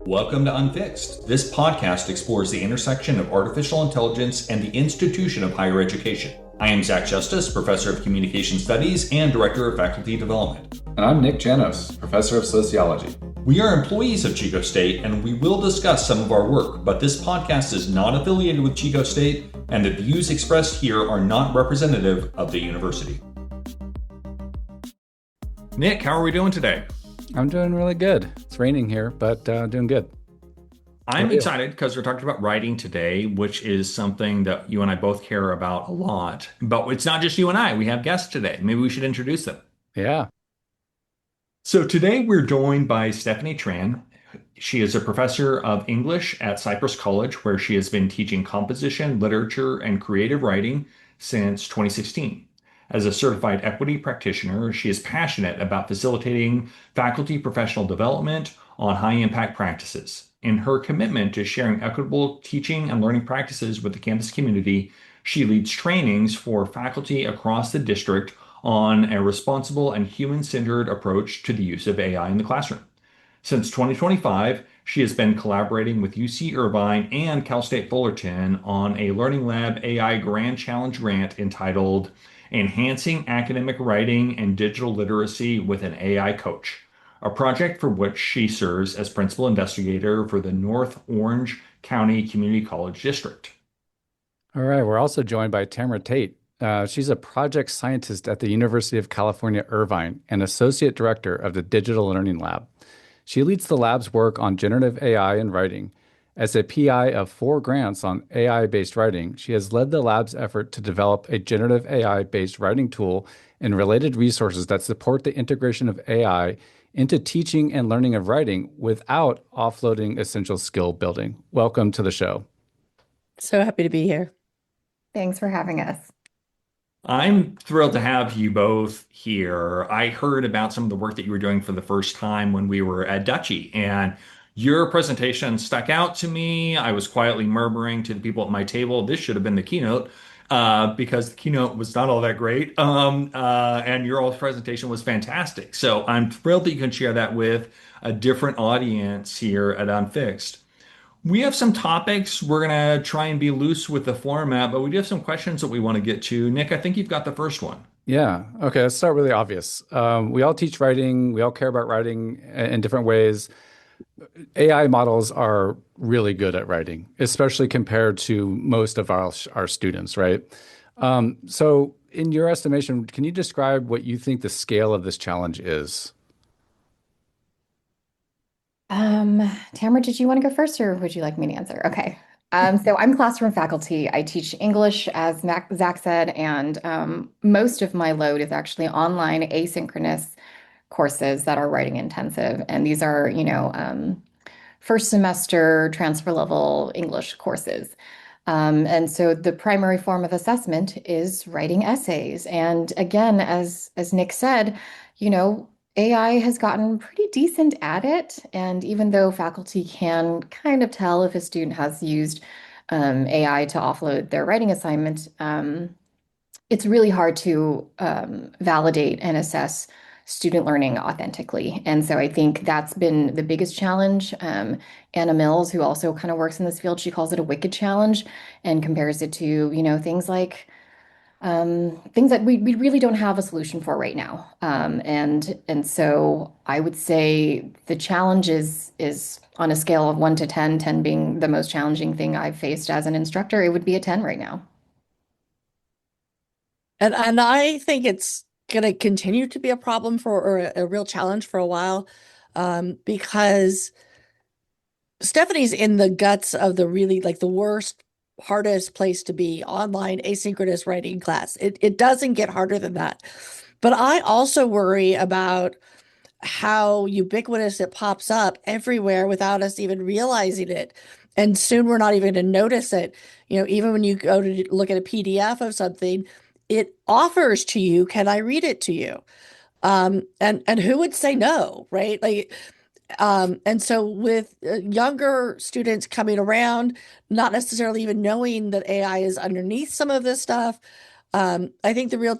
Welcome to Unfixed. This podcast explores the intersection of artificial intelligence and the institution of higher education. I am Zach Justice, Professor of Communication Studies and Director of Faculty Development. And I'm Nick Janos, Professor of Sociology. We are employees of Chico State, and we will discuss some of our work, but this podcast is not affiliated with Chico State, and the views expressed here are not representative of the university. Nick, how are we doing today? I'm doing really good. It's raining here, but doing good. I'm excited because we're talking about writing today, which is something that you and I both care about a lot. But it's not just you and I. We have guests today. Maybe we should introduce them. Yeah. So today we're joined by Stephanie Tran. She is a professor of English at Cypress College, where she has been teaching composition, literature, and creative writing since 2016. As a certified equity practitioner, she is passionate about facilitating faculty professional development on high-impact practices. In her commitment to sharing equitable teaching and learning practices with the campus community, she leads trainings for faculty across the district on a responsible and human-centered approach to the use of AI in the classroom. Since 2025, she has been collaborating with UC Irvine and Cal State Fullerton on a Learning Lab AI Grand Challenge grant entitled Enhancing Academic Writing and Digital Literacy with an AI Coach, a project for which she serves as principal investigator for the North Orange County Community College District. All right. We're also joined by Tamara Tate. She's a project scientist at the University of California, Irvine, and associate director of the Digital Learning Lab. She leads the lab's work on generative AI and writing. As a PI of 4 grants on AI-based writing, she has led the lab's effort to develop a generative AI-based writing tool and related resources that support the integration of AI into teaching and learning of writing without offloading essential skill building. Welcome to the show. So happy to be here. Thanks for having us. I'm thrilled to have you both here. I heard about some of the work that you were doing for the first time when we were at Dutchie, and your presentation stuck out to me. I was quietly murmuring to the people at my table, this should have been the keynote, because the keynote was not all that great. And your all's presentation was fantastic. So I'm thrilled that you can share that with a different audience here at Unfixed. We have some topics. We're going to try and be loose with the format, but we do have some questions that we want to get to. Nick, I think you've got the first one. Yeah. Okay. Let's start with the obvious. We all teach writing. We all care about writing in different ways. AI models are really good at writing, especially compared to most of our students, right? So in your estimation, can you describe what you think the scale of this challenge is? Tamara, did you want to go first or would you like me to answer? Okay. So I'm classroom faculty. I teach English, as Zach said, and most of my load is actually online asynchronous courses that are writing intensive. And these are, first semester transfer level English courses. And so the primary form of assessment is writing essays. And again, as Nick said, AI has gotten pretty decent at it. And even though faculty can kind of tell if a student has used AI to offload their writing assignment, it's really hard to validate and assess student learning authentically. And so I think that's been the biggest challenge. Anna Mills, who also kind of works in this field, she calls it a wicked challenge and compares it to, things like things that we really don't have a solution for right now. And so I would say the challenge is on a scale of 1 to 10, 10 being the most challenging thing I've faced as an instructor, it would be a 10 right now. And I think it's going to continue to be a problem or a real challenge for a while, because Stephanie's in the guts of the really the worst, hardest place to be, online asynchronous writing class. It doesn't get harder than that. But I also worry about how ubiquitous it pops up everywhere without us even realizing it. And soon we're not even going to notice it. Even when you go to look at a PDF of something, it offers to you, can I read it to you? And who would say no, right? And so with younger students coming around, not necessarily even knowing that AI is underneath some of this stuff, I think there will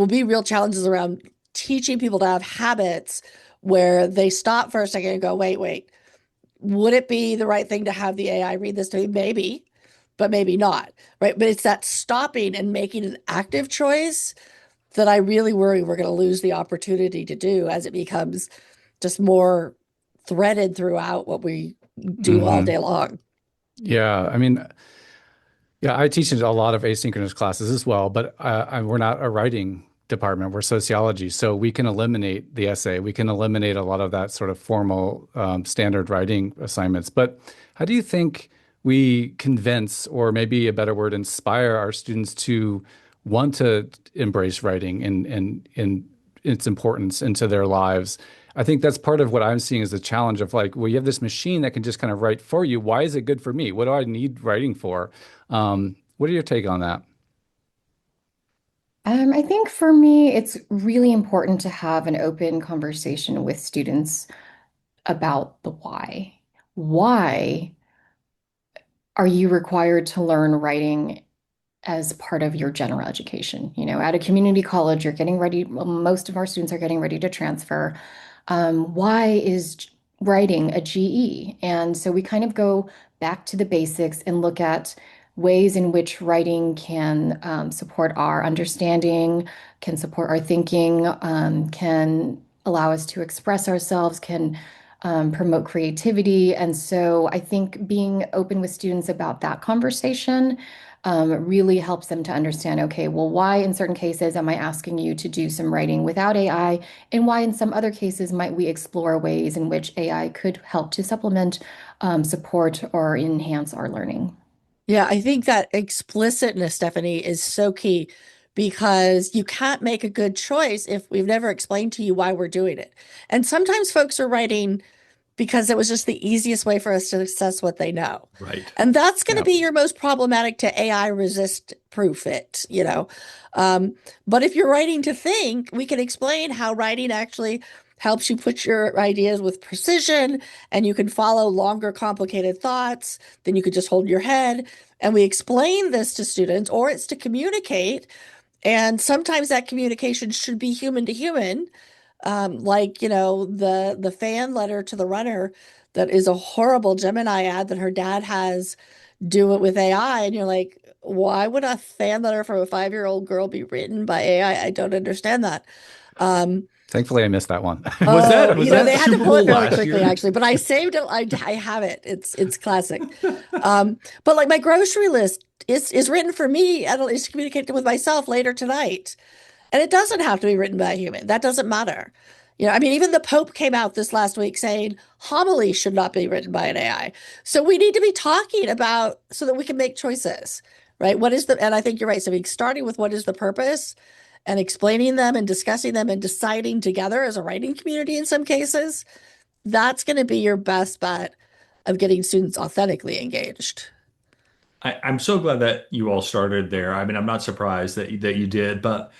be real challenges around teaching people to have habits where they stop for a second and go, wait, would it be the right thing to have the AI read this to me? Maybe, but maybe not, right? But it's that stopping and making an active choice that I really worry we're going to lose the opportunity to do as it becomes just more threaded throughout what we do all Hmm. day long. Yeah, I mean, yeah, I teach a lot of asynchronous classes as well, but we're not a writing department. We're sociology, so we can eliminate the essay. We can eliminate a lot of that sort of formal standard writing assignments. But how do you think we convince, or maybe a better word, inspire our students to want to embrace writing and its importance into their lives? I think that's part of what I'm seeing as the challenge of like, well, you have this machine that can just kind of write for you. Why is it good for me? What do I need writing for? What are your take on that? I think for me, it's really important to have an open conversation with students about the why. Why are you required to learn writing as part of your general education? You know, at a community college, you're getting ready, well, most of our students are getting ready to transfer. Why is writing a GE? And so we kind of go back to the basics and look at ways in which writing can support our understanding, can support our thinking, can allow us to express ourselves, can promote creativity. And so I think being open with students about that conversation really helps them to understand, okay, well, why in certain cases am I asking you to do some writing without AI? And why in some other cases might we explore ways in which AI could help to supplement, support, or enhance our learning? Yeah, I think that explicitness, Stephanie, is so key because you can't make a good choice if we've never explained to you why we're doing it. And sometimes folks are writing because it was just the easiest way for us to assess what they know. Right. And that's going to Yeah. be your most problematic to AI resist proof it. Um, but if you're writing to think, we can explain how writing actually helps you put your ideas with precision and you can follow longer, complicated thoughts than you could just hold in your head. And we explain this to students, or it's to communicate. And sometimes that communication should be human to human, like the fan letter to the runner that is a horrible Gemini ad that her dad has do it with AI, and you're like, why would a fan letter from a 5-year-old girl be written by AI? I don't understand that. Um, Thankfully, I missed that one. Was oh, that was that they had to Super pull it Bowl fairly last quickly year? actually, but I saved it. I have it. It's classic. But like my grocery list is written for me and it's communicated with myself later tonight. And it doesn't have to be written by a human. That doesn't matter. I mean, even the Pope came out this last week saying homilies should not be written by an AI. So we need to be talking about so that we can make choices, right? And I think you're right. So starting with what is the purpose and explaining them and discussing them and deciding together as a writing community in some cases, that's going to be your best bet of getting students authentically engaged. I'm so glad that you all started there. I mean, I'm not surprised that you did, but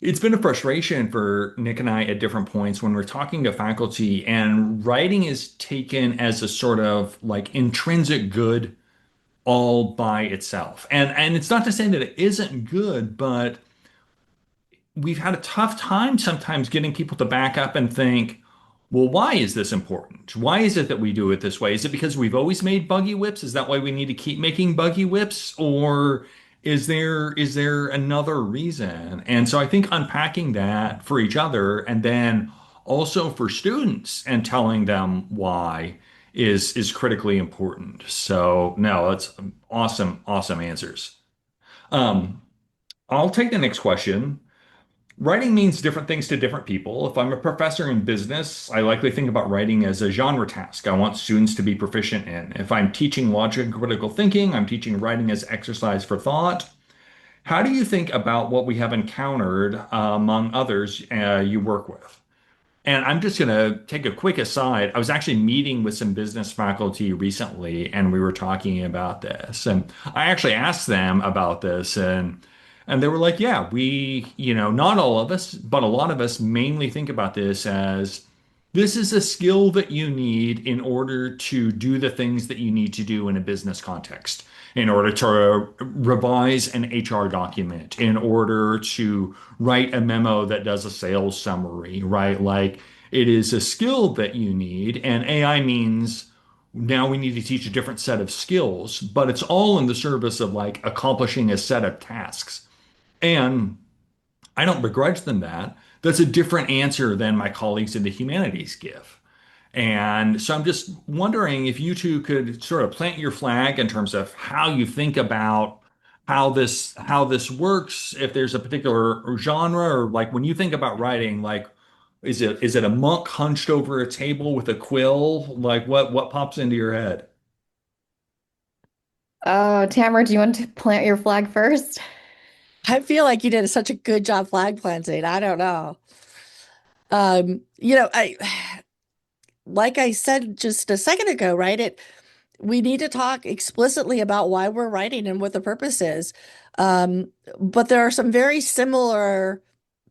it's been a frustration for Nick and I at different points when we're talking to faculty, and writing is taken as a sort of like intrinsic good all by itself. And it's not to say that it isn't good, but we've had a tough time sometimes getting people to back up and think, well, why is this important? Why is it that we do it this way? Is it because we've always made buggy whips? Is that why we need to keep making buggy whips? Or is there another reason? And so I think unpacking that for each other and then also for students and telling them why is critically important. So no, that's awesome answers. Um, I'll take the next question. Writing means different things to different people. If I'm a professor in business, I likely think about writing as a genre task I want students to be proficient in. If I'm teaching logic and critical thinking, I'm teaching writing as exercise for thought. How do you think about what we have encountered among others you work with? And I'm just going to take a quick aside. I was actually meeting with some business faculty recently, and we were talking about this. And I actually asked them about this, and they were like, "Yeah, not all of us, but a lot of us mainly think about this as this is a skill that you need in order to do the things that you need to do in a business context, in order to revise an HR document, in order to write a memo that does a sales summary, right? Like It is a skill that you need, and AI means now we need to teach a different set of skills, but it's all in the service of like accomplishing a set of tasks. And I don't begrudge them that. That's a different answer than my colleagues in the humanities give. And so I'm just wondering if you two could sort of plant your flag in terms of how you think about how this works, if there's a particular genre, or like when you think about writing, like is it a monk hunched over a table with a quill? Like what pops into your head? Tamara, do you want to plant your flag first? I feel like you did such a good job flag planting. I don't know. I like I said just a second ago, right? We need to talk explicitly about why we're writing and what the purpose is. But there are some very similar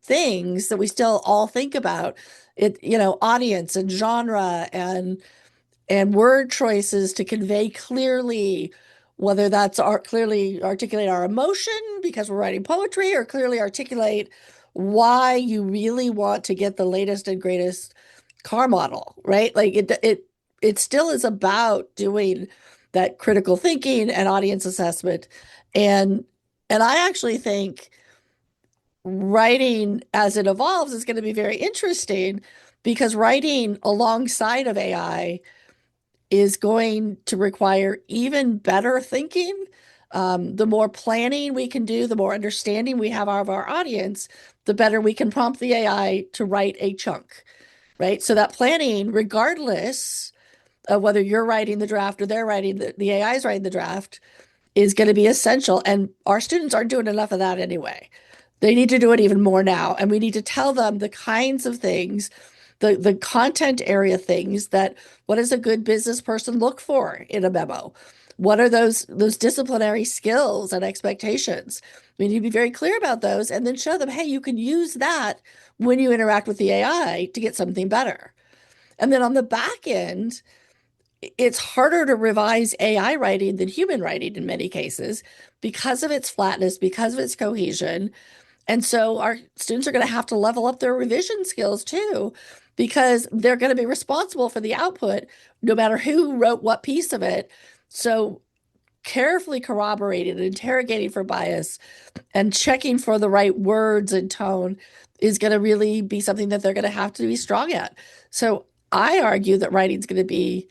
things that we still all think about. Audience and genre and word choices to convey clearly, whether that's clearly articulate our emotion because we're writing poetry, or clearly articulate why you really want to get the latest and greatest car model, right? Like it still is about doing that critical thinking and audience assessment. And and I actually think writing as it evolves is going to be very interesting, because writing alongside of AI is going to require even better thinking. The more planning we can do, the more understanding we have of our audience, the better we can prompt the AI to write a chunk, right? So that planning, regardless of whether you're writing the draft or they're writing the AI is writing the draft, is going to be essential. And our students aren't doing enough of that anyway. They need to do it even more now. And we need to tell them the kinds of things, the content area things that what does a good business person look for in a memo? What are those disciplinary skills and expectations? We need to be very clear about those and then show them, hey, you can use that when you interact with the AI to get something better. And then on the back end, it's harder to revise AI writing than human writing in many cases because of its flatness, because of its cohesion. And so our students are going to have to level up their revision skills too, because they're going to be responsible for the output, no matter who wrote what piece of it. So carefully corroborating and interrogating for bias and checking for the right words and tone is going to really be something that they're going to have to be strong at. So I argue that writing is going to be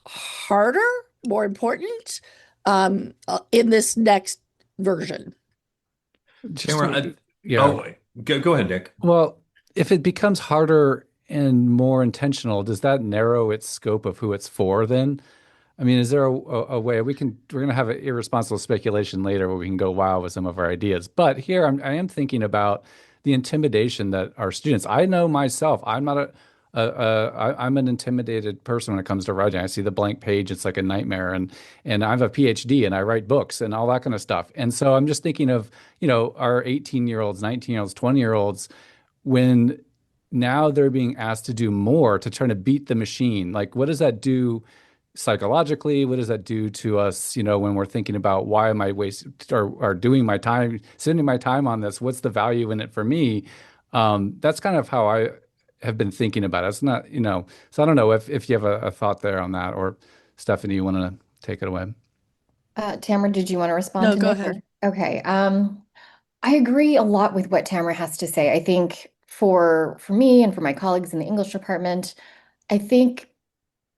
harder, more important in this next version. Just Tamara, yeah. oh, go ahead, Dick. Well, if it becomes harder and more intentional, does that narrow its scope of who it's for then? I mean, is there a way we're going to have an irresponsible speculation later where we can go wild with some of our ideas. But here I am thinking about the intimidation that our students, I know myself, I'm not I'm an intimidated person when it comes to writing. I see the blank page, it's like a nightmare. And I have a PhD and I write books and all that kind of stuff. And so I'm just thinking of, our 18-year-olds, 19-year-olds, 20-year-olds, when now they're being asked to do more to try to beat the machine. Like, what does that do psychologically? What does that do to us, when we're thinking about why am I wasting or doing my time, spending my time on this? What's the value in it for me? That's kind of how I have been thinking about it. It's not, so I don't know if you have a thought there on that, or Stephanie, you want to take it away? Tamara, did you want to respond No, to go Nick? ahead. Okay. I agree a lot with what Tamara has to say. I think for me and for my colleagues in the English department, I think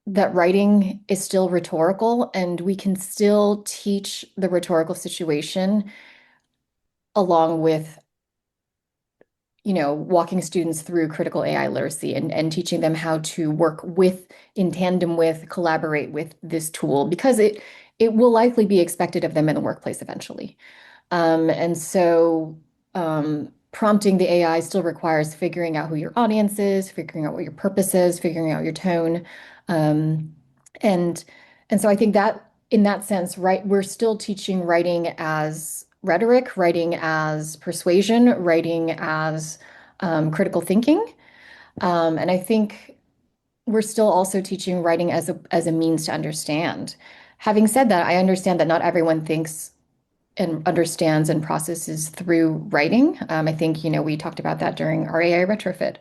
that writing is still rhetorical, and we can still teach the rhetorical situation along with, walking students through critical AI literacy and teaching them how to work with, in tandem with, collaborate with this tool, because it will likely be expected of them in the workplace eventually. And so prompting the AI still requires figuring out who your audience is, figuring out what your purpose is, figuring out your tone. Um, and and so I think that in that sense, right, we're still teaching writing as rhetoric, writing as persuasion, writing as critical thinking. And I think we're still also teaching writing as a means to understand. Having said that, I understand that not everyone thinks and understands and processes through writing. I think, we talked about that during our AI retrofit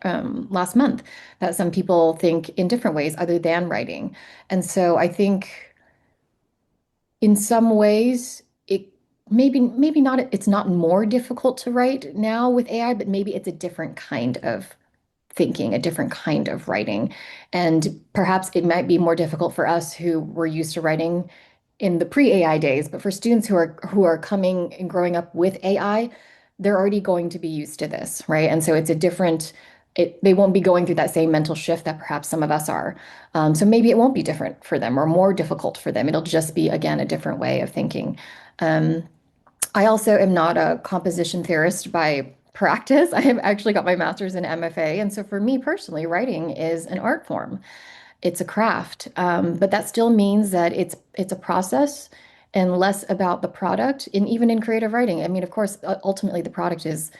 last month, that some people think in different ways other than writing. And so I think in some ways, it maybe not, it's not more difficult to write now with AI, but maybe it's a different kind of thinking, a different kind of writing. And perhaps it might be more difficult for us who were used to writing in the pre-AI days, but for students who are coming and growing up with AI, they're already going to be used to this, right? And so it's a different, they won't be going through that same mental shift that perhaps some of us are. So maybe it won't be different for them or more difficult for them. It'll just be, again, a different way of thinking. Um, I also am not a composition theorist by practice. I have actually got my master's in MFA. And so for me personally, writing is an art form. It's a craft. But that still means that it's a process and less about the product. And even in creative writing, I mean, of course, ultimately the product is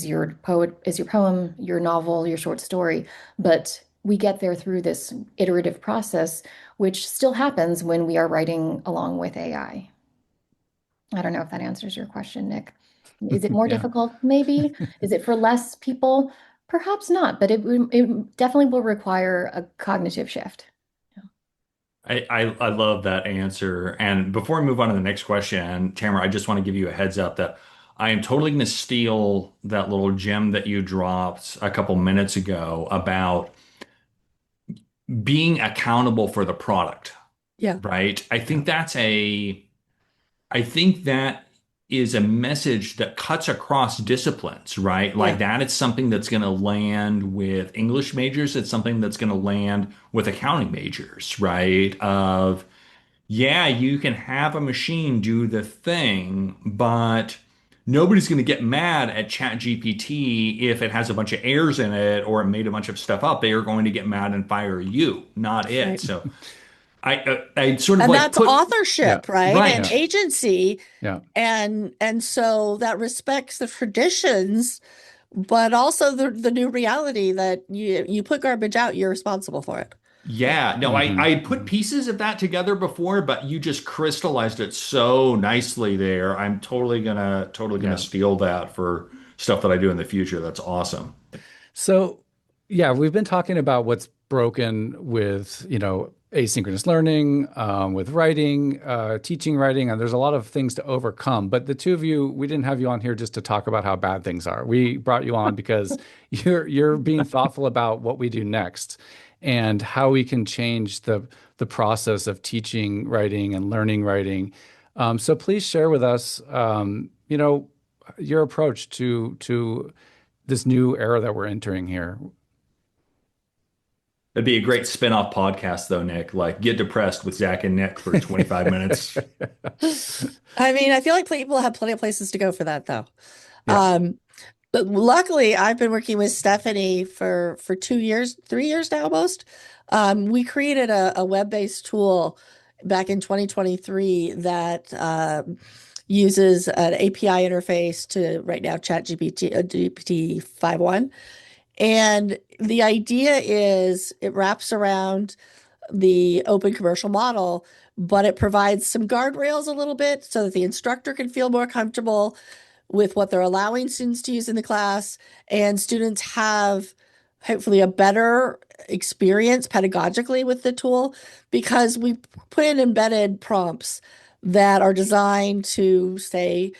your poem, your novel, your short story. But we get there through this iterative process, which still happens when we are writing along with AI. I don't know if that answers your question, Nick. Is it more Yeah. difficult? Maybe. Is it for less people? Perhaps not, but it definitely will require a cognitive shift. I love that answer. And before we move on to the next question, Tamara, I just want to give you a heads up that I am totally going to steal that little gem that you dropped a couple minutes ago about being accountable for the product, Yeah. right? Yeah. I think that is a message that cuts across disciplines, right? Like Yeah. that it's something that's going to land with English majors. It's something that's going to land with accounting majors, right? Of, yeah, you can have a machine do the thing, but nobody's going to get mad at ChatGPT if it has a bunch of errors in it or it made a bunch of stuff up. They are going to get mad and fire you, not it. Right. So I sort of And like that's put Yeah. authorship, right? And Yeah. right. agency. Yeah. And so that respects the traditions, but also the new reality that you put garbage out, you're responsible for it. Yeah, no, I put Hmm. pieces of that together before, but you just crystallized it so nicely there. I'm totally gonna Yeah. steal that for stuff that I do in the future. That's awesome. So, yeah, we've been talking about what's broken with, asynchronous learning, with writing, teaching writing, and there's a lot of things to overcome. But the two of you, we didn't have you on here just to talk about how bad things are. We brought you on because you're being thoughtful about what we do next and how we can change the process of teaching writing and learning writing. So please share with us, your approach to this new era that we're entering here. It'd be a great spin-off podcast though, Nick. Like get depressed with Zach and Nick for 25 minutes. I mean, I feel like people have plenty of places to go for that, though. Yeah. But luckily, I've been working with Stephanie for 2 years, 3 years now almost. We created a web-based tool back in 2023 that uses an API interface to right now ChatGPT GPT 5.1. And the idea is it wraps around the open commercial model, but it provides some guardrails a little bit so that the instructor can feel more comfortable with what they're allowing students to use in the class, and students have hopefully a better experience pedagogically with the tool because we put in embedded prompts that are designed to say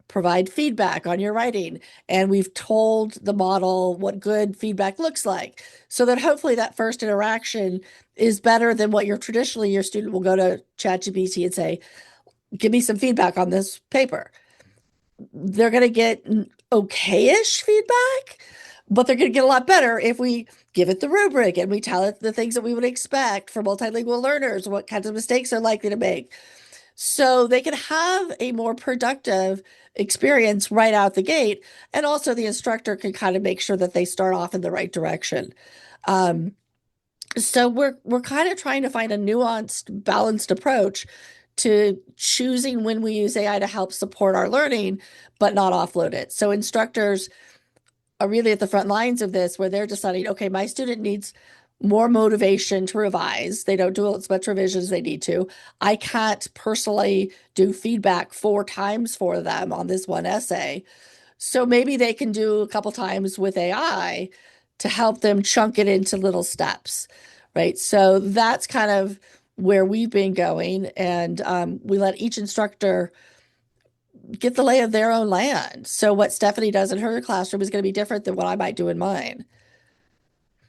provide feedback on your writing. And we've told the model what good feedback looks like so that hopefully that first interaction is better than what your student will go to ChatGPT and say, give me some feedback on this paper. They're going to get okay-ish feedback, but they're going to get a lot better if we give it the rubric and we tell it the things that we would expect for multilingual learners, what kinds of mistakes they're likely to make. So they can have a more productive experience right out the gate. And also the instructor can kind of make sure that they start off in the right direction. Um, so we're kind of trying to find a nuanced, balanced approach to choosing when we use AI to help support our learning, but not offload it. So instructors are really at the front lines of this where they're deciding, okay, my student needs more motivation to revise. They don't do as much revision as they need to. I can't personally do feedback 4 times for them on this one essay. So maybe they can do a couple times with AI to help them chunk it into little steps, right? So that's kind of where we've been going. And we let each instructor get the lay of their own land. So what Stephanie does in her classroom is going to be different than what I might do in mine.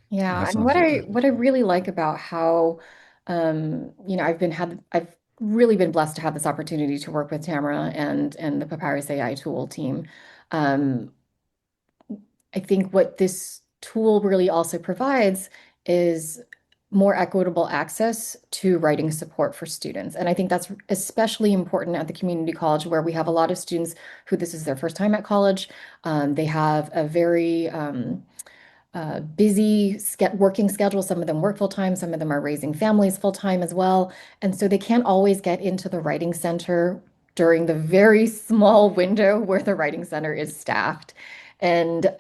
Yeah, That and sounds really what I really like about how I've really been blessed to have this opportunity to work with Tamara and the Papyrus AI tool team. Um, I think what this tool really also provides is more equitable access to writing support for students. And I think that's especially important at the community college where we have a lot of students who this is their first time at college. They have a very busy working schedule. Some of them work full time, some of them are raising families full time as well. And so they can't always get into the writing center during the very small window where the writing center is staffed. And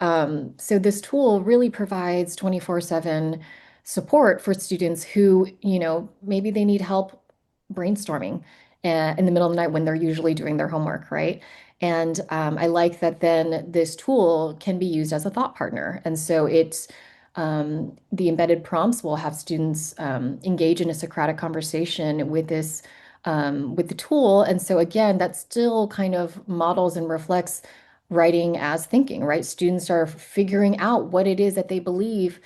so this tool really provides 24/7 support for students who, maybe they need help brainstorming in the middle of the night when they're usually doing their homework, right? And I like that then this tool can be used as a thought partner. And so the embedded prompts will have students engage in a Socratic conversation with the tool. And so again, that still kind of models and reflects writing as thinking, right? Students are figuring out what it is that they believe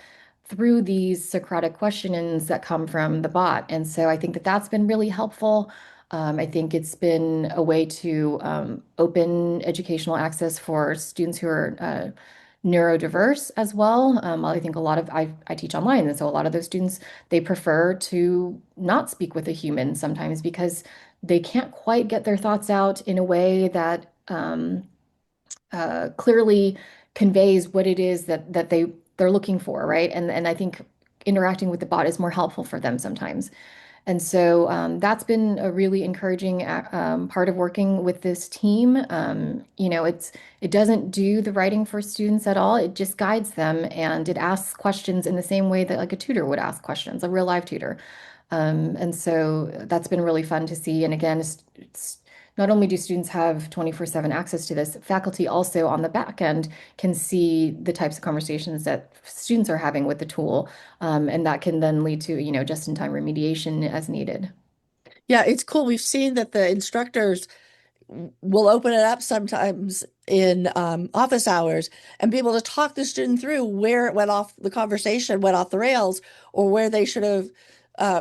through these Socratic questionings that come from the bot. And so I think that that's been really helpful. I think it's been a way to open educational access for students who are neurodiverse as well. I think I teach online, and so a lot of those students, they prefer to not speak with a human sometimes because they can't quite get their thoughts out in a way that clearly conveys what it is that they're looking for, right? And I think interacting with the bot is more helpful for them sometimes. And so that's been a really encouraging part of working with this team. It doesn't do the writing for students at all. It just guides them and it asks questions in the same way that like a tutor would ask questions, a real live tutor. And so that's been really fun to see. And again, it's not only do students have 24/7 access to this, faculty also on the back end can see the types of conversations that students are having with the tool. And that can then lead to, just-in-time remediation as needed. Yeah, it's cool. We've seen that the instructors will open it up sometimes in office hours and be able to talk the student through where it went off, the conversation went off the rails, or where they should have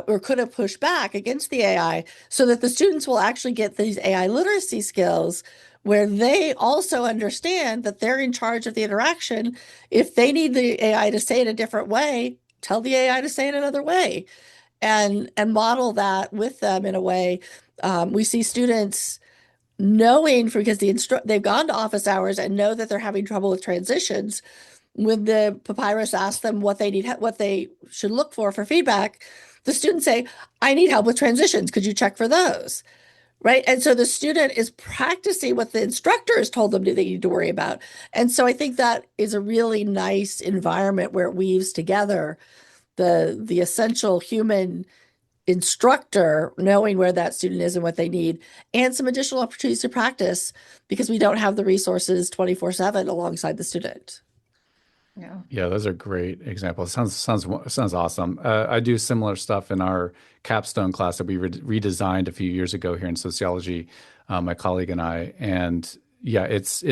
or could have pushed back against the AI, so that the students will actually get these AI literacy skills where they also understand that they're in charge of the interaction. If they need the AI to say it a different way, tell the AI to say it another way, and model that with them in a way. We see students knowing, because they've gone to office hours and know that they're having trouble with transitions. When the Papyrus asks them what they need, what they should look for feedback, the students say, "I need help with transitions. Could you check for those?" Right? And so the student is practicing what the instructor has told them they need to worry about. And so I think that is a really nice environment where it weaves together the essential human instructor knowing where that student is and what they need, and some additional opportunities to practice because we don't have the resources 24/7 alongside the student. Yeah. Yeah, those are great examples. Sounds awesome. I do similar stuff in our capstone class that we redesigned a few years ago here in sociology, my colleague and I. And yeah, it's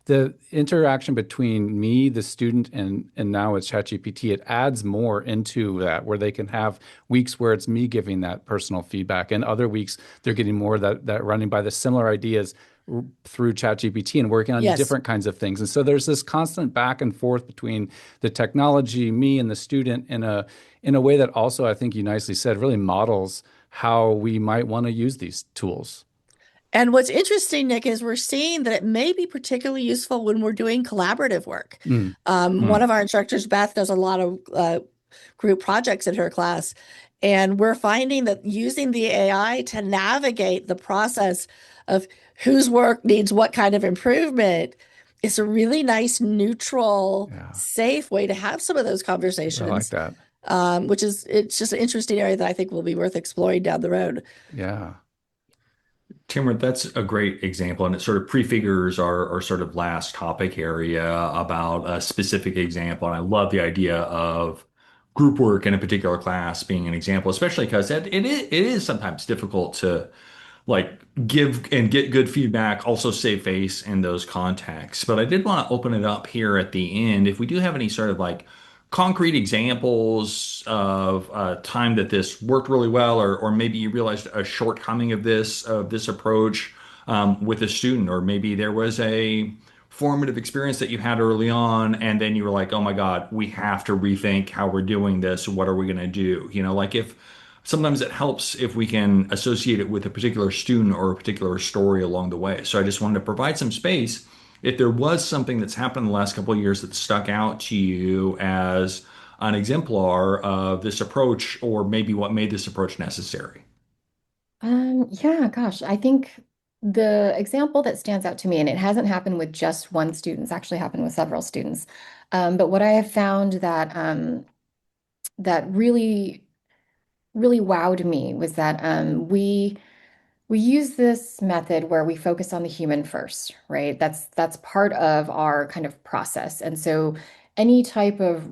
the interaction between me, the student, and now with ChatGPT. It adds more into that, where they can have weeks where it's me giving that personal feedback, and other weeks they're getting more that running by the similar ideas through ChatGPT and working on Yes. different kinds of things. And so there's this constant back and forth between the technology, me, and the student in a way that also, I think you nicely said, really models how we might want to use these tools. And what's interesting, Nick, is we're seeing that it may be particularly useful when we're doing collaborative work. Mm. One of our instructors, Beth, does a lot of group projects in her class. And we're finding that using the AI to navigate the process of whose work needs what kind of improvement is a really nice, neutral, Yeah. safe way to have some of those I like conversations. that. which is it's just an interesting area that I think will be worth exploring down the road. Yeah. Tamara, that's a great example, and it sort of prefigures our sort of last topic area about a specific example. And I love the idea of group work in a particular class being an example, especially because it is sometimes difficult to like give and get good feedback, also save face in those contexts. But I did want to open it up here at the end. If we do have any sort of like concrete examples of a time that this worked really well, or maybe you realized a shortcoming of this approach with a student, or maybe there was a formative experience that you had early on, and then you were like, oh my God, we have to rethink how we're doing this. What are we going to do? Like if sometimes it helps if we can associate it with a particular student or a particular story along the way. So I just wanted to provide some space. If there was something that's happened in the last couple of years that stuck out to you as an exemplar of this approach, or maybe what made this approach necessary. Yeah, gosh, I think the example that stands out to me, and it hasn't happened with just one student, it's actually happened with several students. But what I have found that really wowed me was that we use this method where we focus on the human first, right? That's part of our kind of process. And so any type of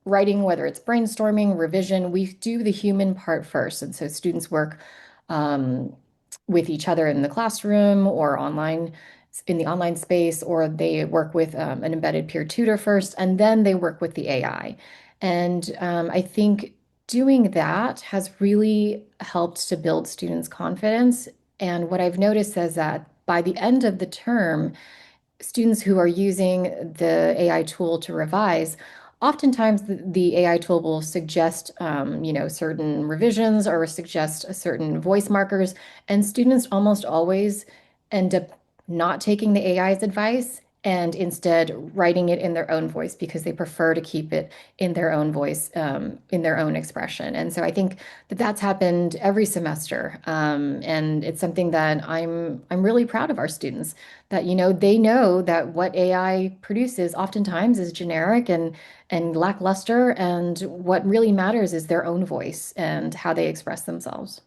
writing, whether it's brainstorming, revision, we do the human part first. And so students work um, with each other in the classroom or online in the online space, or they work with an embedded peer tutor first, and then they work with the AI. And I think doing that has really helped to build students' confidence. And what I've noticed is that by the end of the term, students who are using the AI tool to revise, oftentimes the AI tool will suggest, certain revisions or suggest a certain voice markers, and students almost always end up not taking the AI's advice and instead writing it in their own voice because they prefer to keep it in their own voice, in their own expression. And so I think that that's happened every semester, and it's something that I'm really proud of our students that they know that what AI produces oftentimes is generic and lackluster, and what really matters is their own voice and how they express themselves.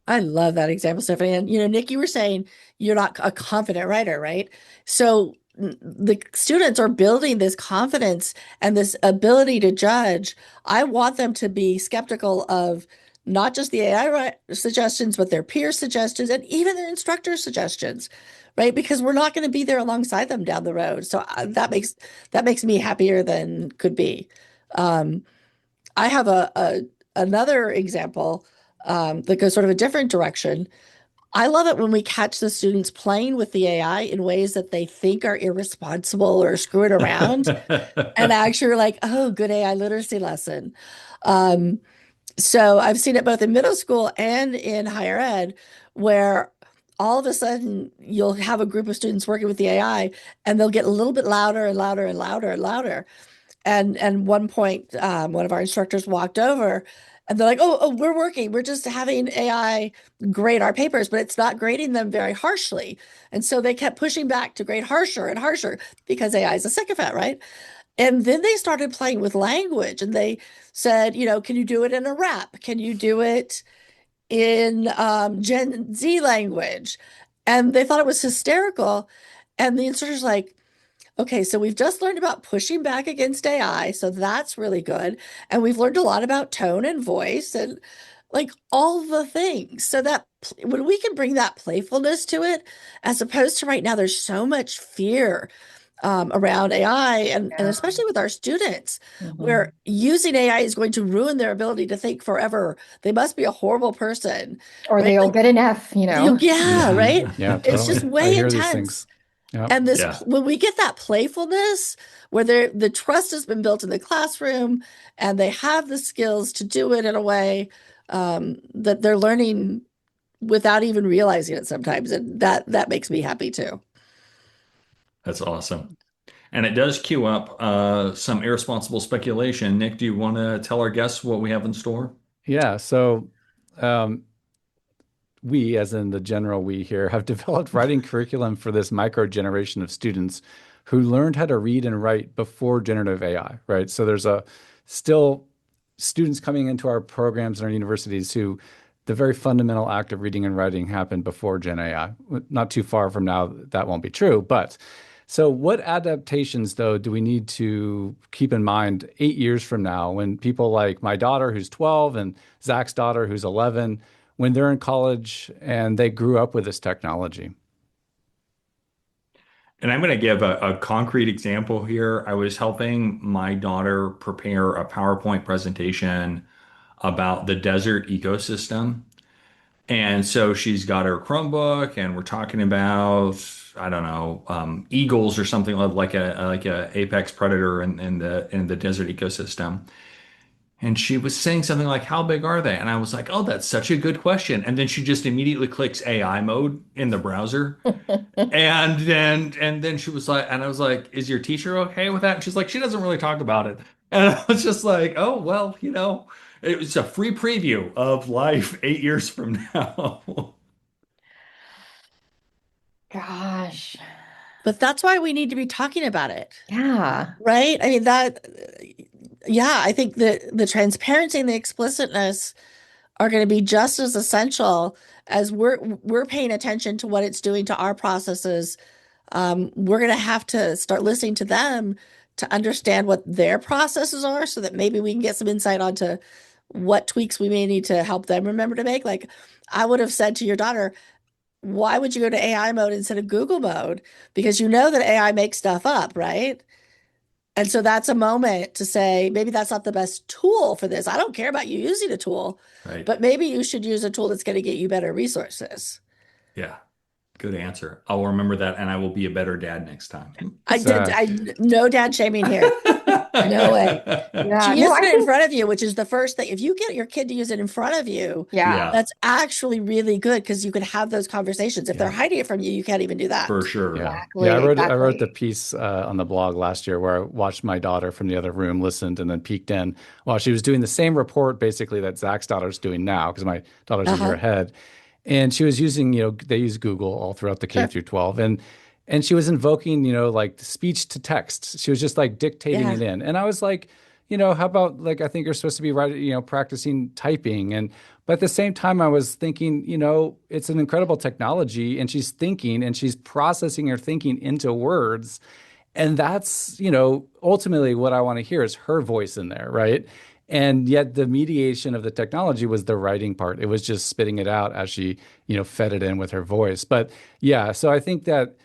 I love that example, Stephanie. And Nick, you were saying you're not a confident writer, right? So the students are building this confidence and this ability to judge. I want them to be skeptical of not just the AI suggestions, but their peer suggestions and even their instructor suggestions, right? Because we're not going to be there alongside them down the road. So that makes me happier than could be. Um, I have a another example that goes sort of a different direction. I love it when we catch the students playing with the AI in ways that they think are irresponsible or screwing around, and actually are like, oh, good AI literacy lesson. Um, so I've seen it both in middle school and in higher ed, where all of a sudden you'll have a group of students working with the AI, and they'll get a little bit louder and louder and louder and louder. And one point, one of our instructors walked over and they're like, oh, we're working. We're just having AI grade our papers, but it's not grading them very harshly. And so they kept pushing back to grade harsher and harsher because AI is a sycophant, right? And then they started playing with language and they said, can you do it in a rap? Can you do it in Gen Z language? And they thought it was hysterical. And the instructor's like, okay, so we've just learned about pushing back against AI, so that's really good. And we've learned a lot about tone and voice and like all the things. So that when we can bring that playfulness to it, as opposed to right now, there's so much fear around AI and Yeah. especially with our students, Mhm. where using AI is going to ruin their ability to think forever. They must be a horrible person, Or right? they'll Like, get an F, yeah, Hmm. right? Yeah, It's just totally. I way hear these intense. things. Yeah. And this, Yeah, when we get that playfulness, where the trust has been built in the classroom, and they have the skills to do it in a way that they're learning without even realizing it sometimes, and that makes me happy too. that's awesome. And it does cue up some irresponsible speculation. Nick, do you want to tell our guests what we have in store? Yeah. So um, we, as in the general we here, have developed writing curriculum for this micro generation of students who learned how to read and write before generative AI, right? So there's a still students coming into our programs and our universities who the very fundamental act of reading and writing happened before Gen AI. Not too far from now, that won't be true. But so, what adaptations, though, do we need to keep in mind 8 years from now when people like my daughter, who's 12, and Zach's daughter, who's 11, when they're in college and they grew up with this technology? And I'm going to give a concrete example here. I was helping my daughter prepare a PowerPoint presentation about the desert ecosystem. And so she's got her Chromebook, and we're talking about, I don't know, eagles or something like a apex predator in the desert ecosystem. And she was saying something like, "How big are they?" And I was like, "Oh, that's such a good question." And then she just immediately clicks AI mode in the browser. And then she was like, and I was like, "Is your teacher okay with that?" And she's like, "She doesn't really talk about it." And I was just like, "Oh, well, it was a free preview of life 8 years from now." Gosh. But that's why we need to be talking about it, Yeah. right? I mean, yeah, I think the transparency and the explicitness are going to be just as essential as we're paying attention to what it's doing to our processes. We're going to have to start listening to them to understand what their processes are so that maybe we can get some insight onto what tweaks we may need to help them remember to make. Like I would have said to your daughter, why would you go to AI mode instead of Google mode? Because you know that AI makes stuff up, right? And so that's a moment to say, maybe that's not the best tool for this. I don't care about you using a tool, Right. but maybe you should use a tool that's going to get you better resources. Yeah. Good answer. I'll remember that, and I will be a better dad next time. Zach. No dad shaming here. No way. Yeah. She No, used I it in think, front of you, which is the first thing. If you get your kid to use it in front of you, yeah. Yeah. that's actually really good because you can have those conversations. If they're Yeah. hiding it from you, you can't even do For that. sure. Yeah. Yeah, Exactly. I wrote the Exactly. piece on the blog last year where I watched my daughter from the other room, listened, and then peeked in while she was doing the same report basically that Zach's daughter's doing now, because my daughter's a year Uh-huh. ahead. And she was using, they use Google all throughout the K Sure. through 12. And she was invoking, like speech to text. She was just like dictating Yeah. it in. And I was like, how about like I think you're supposed to be writing, practicing typing. But at the same time, I was thinking, it's an incredible technology, and she's thinking and she's processing her thinking into words. And that's, ultimately what I want to hear is her voice in there, right? And yet the mediation of the technology was the writing part. It was just spitting it out as she, fed it in with her voice. But yeah, so I think that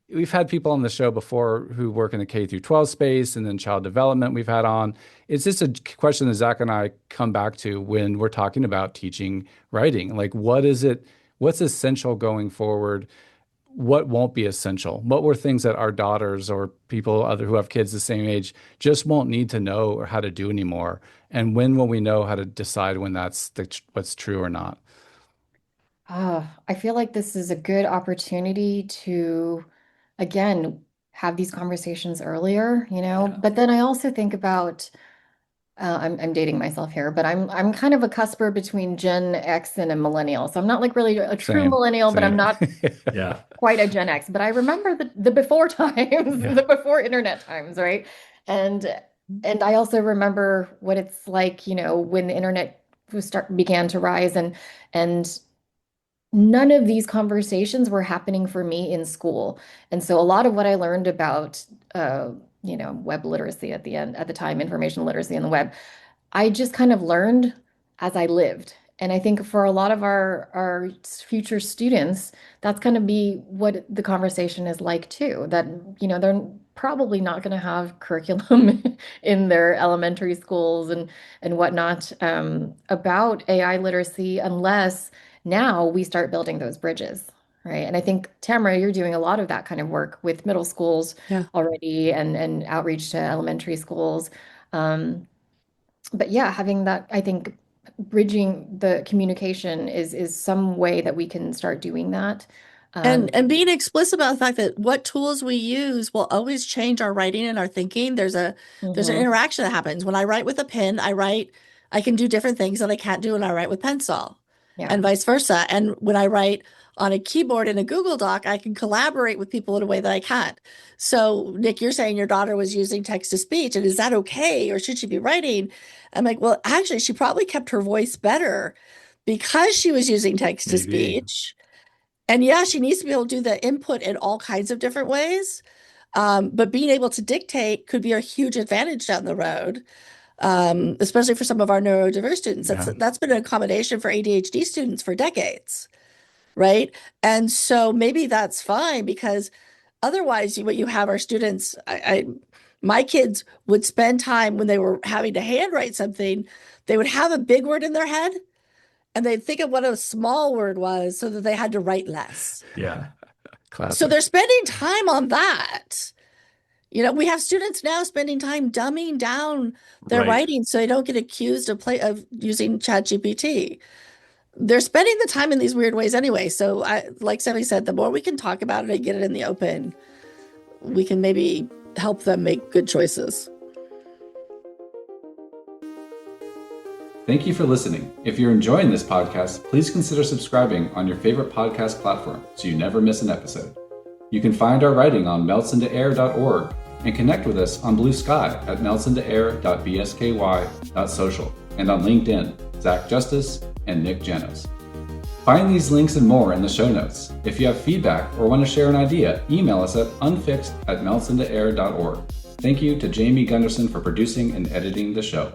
we've had people on the show before who work in the K through 12 space, and then child development we've had on. It's just a question that Zach and I come back to when we're talking about teaching writing. Like, what is it? What's essential going forward? What won't be essential? What were things that our daughters or people other who have kids the same age just won't need to know or how to do anymore? And when will we know how to decide when what's true or not? I feel like this is a good opportunity to, again, have these conversations earlier, Yeah. But then I also think about, I'm dating myself here, but I'm kind of a cusper between Gen X and a millennial. So I'm not like really a true Same, millennial, but I'm same. not Yeah. quite a Gen X. But I remember the before times, Yeah, the before internet times, right? And and I also remember what it's like, when the internet began to rise, and none of these conversations were happening for me in school. And so a lot of what I learned about web literacy at the time, information literacy in the web, I just kind of learned as I lived. And I think for a lot of our future students, that's going to be what the conversation is like too. That, they're probably not going to have curriculum in their elementary schools and whatnot about AI literacy unless now we start building those bridges, right? And I think, Tamara, you're doing a lot of that kind of work with middle schools Yeah. already and outreach to elementary schools. Um, but yeah, having that, I think bridging the communication is some way that we can start doing that. Um, And being explicit about the fact that what tools we use will always change our writing and our thinking. There's an mhm. interaction that happens. When I write with a pen, I can do different things that I can't do when I write with pencil. and vice versa. And when I write on a keyboard in a Google Doc, I can collaborate with people in a way that I can't. So, Nick, you're saying your daughter was using text to speech, and is that okay, or should she be writing? I'm like, well, actually, she probably kept her voice better because she was using text to speech. And yeah, she needs to be able to do the input in all kinds of different ways. But being able to dictate could be a huge advantage down the road, especially for some of our neurodiverse students. That's been an accommodation for ADHD students for decades, right? And so maybe that's fine, because otherwise what you have are students, my kids would spend time when they were having to handwrite something, they would have a big word in their head and they'd think of what a small word was so that they had to write less. Yeah. Classic. So they're spending time on that. We have students now spending time dumbing down their writing so they don't get accused of using ChatGPT. They're spending the time in these weird ways anyway. So like Stephanie said, the more we can talk about it and get it in the open, we can maybe help them make good choices. Thank you for listening. If you're enjoying this podcast, please consider subscribing on your favorite podcast platform so you never miss an episode. You can find our writing on meltsintoair.org and connect with us on Blue Sky at meltsintoair.bsky.social and on LinkedIn, Zach Justice and Nick Janos. Find these links and more in the show notes. If you have feedback or want to share an idea, email us at unfixed@meltsintoair.org. Thank you to Jamie Gunderson for producing and editing the show.